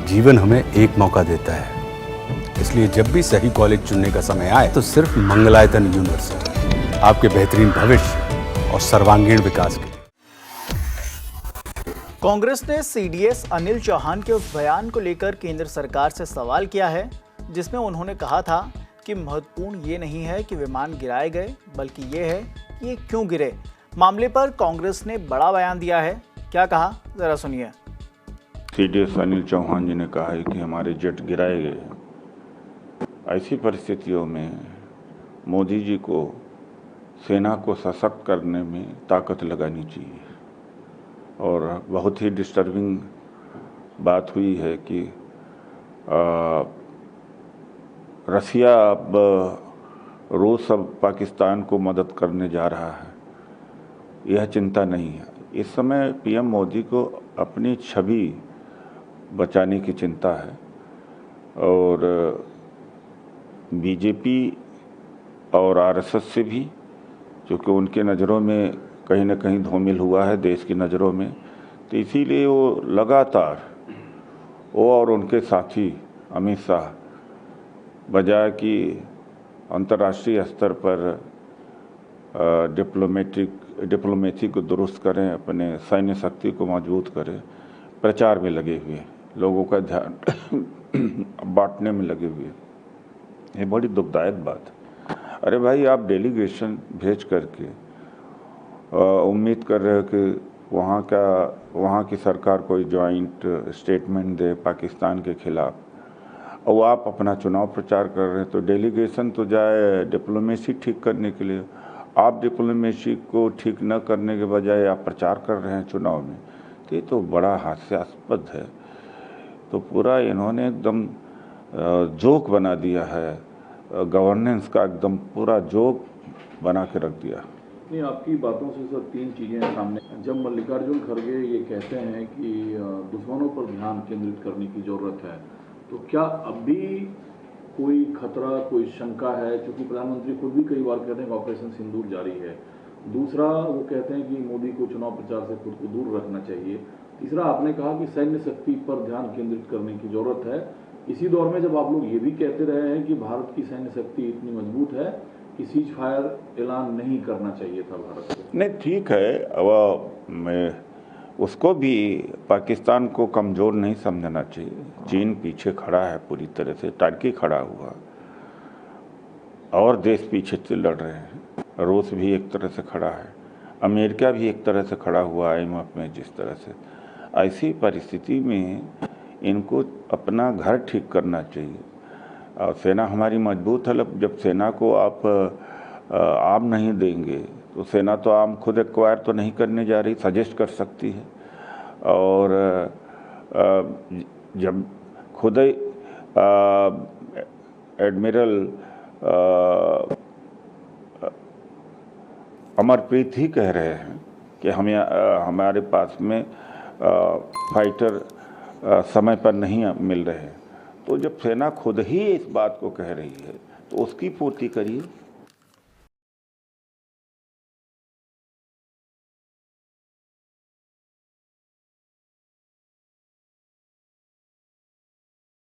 जीवन हमें एक मौका देता है, इसलिए जब भी सही कॉलेज चुनने का समय आए तो सिर्फ मंगलायतन यूनिवर्सिटी आपके बेहतरीन भविष्य और सर्वांगीण विकास के लिए। कांग्रेस ने सीडीएस अनिल चौहान के उस बयान को लेकर केंद्र सरकार से सवाल किया है जिसमें उन्होंने कहा था कि महत्वपूर्ण ये नहीं है कि विमान गिराए गए, बल्कि ये है कि ये क्यों गिरे। मामले पर कांग्रेस ने बड़ा बयान दिया है। क्या कहा, जरा सुनिए। सीडीएस अनिल चौहान जी ने कहा है कि हमारे जेट गिराए गए। ऐसी परिस्थितियों में मोदी जी को सेना को सशक्त करने में ताकत लगानी चाहिए। और बहुत ही डिस्टर्बिंग बात हुई है कि रसिया अब रोज़ सब पाकिस्तान को मदद करने जा रहा है। यह चिंता नहीं है। इस समय पीएम मोदी को अपनी छवि बचाने की चिंता है और बीजेपी और आरएसएस से भी, क्योंकि उनके नज़रों में कहीं ना कहीं धूमिल हुआ है देश की नज़रों में, तो इसीलिए वो लगातार वो और उनके साथी अमित शाह बजाय कि अंतर्राष्ट्रीय स्तर पर डिप्लोमेसी को दुरुस्त करें, अपने सैन्य शक्ति को मजबूत करें, प्रचार में लगे हुए, लोगों का ध्यान बांटने में लगे हुए। ये बड़ी दुखदायक बात है। अरे भाई, आप डेलीगेशन भेज करके उम्मीद कर रहे हो कि वहाँ की सरकार कोई जॉइंट स्टेटमेंट दे पाकिस्तान के खिलाफ, और आप अपना चुनाव प्रचार कर रहे हैं। तो डेलीगेशन तो जाए डिप्लोमेसी ठीक करने के लिए, आप डिप्लोमेसी को ठीक न करने के बजाय आप प्रचार कर रहे हैं चुनाव में, तो ये तो बड़ा हास्यास्पद है। तो पूरा इन्होंने एकदम जोक बना दिया है, गवर्नेंस का एकदम पूरा जोक बना के रख दिया। नहीं, आपकी बातों से सर तीन चीज़ें सामने। जब मल्लिकार्जुन खड़गे ये कहते हैं कि दुश्मनों पर ध्यान केंद्रित करने की ज़रूरत है, तो क्या अभी कोई खतरा, कोई शंका है? क्योंकि प्रधानमंत्री खुद भी कई बार कहते हैं कि ऑपरेशन सिंदूर जारी है। दूसरा, वो कहते हैं कि मोदी को चुनाव प्रचार से खुद को दूर रखना चाहिए। तीसरा, आपने कहा कि सैन्य शक्ति पर ध्यान केंद्रित करने की ज़रूरत है। इसी दौर में जब आप लोग ये भी कहते रहे हैं कि भारत की सैन्य शक्ति इतनी मजबूत है कि सीज फायर ऐलान नहीं करना चाहिए था भारत को। नहीं, ठीक है, अब मैं उसको भी पाकिस्तान को कमज़ोर नहीं समझना चाहिए। चीन पीछे खड़ा है पूरी तरह से, टर्की खड़ा हुआ और देश पीछे से लड़ रहे हैं। रूस भी एक तरह से खड़ा है, अमेरिका भी एक तरह से खड़ा हुआ है IMF में जिस तरह से। ऐसी परिस्थिति में इनको अपना घर ठीक करना चाहिए। और सेना हमारी मजबूत है। जब सेना को आप आर्म नहीं देंगे तो सेना तो आर्म खुद एक्वायर तो नहीं करने जा रही, सजेस्ट कर सकती है। और जब खुद एडमिरल अमरप्रीत ही कह रहे हैं कि हमारे पास में फाइटर समय पर नहीं मिल रहे हैं, तो जब सेना खुद ही इस बात को कह रही है तो उसकी पूर्ति करिए।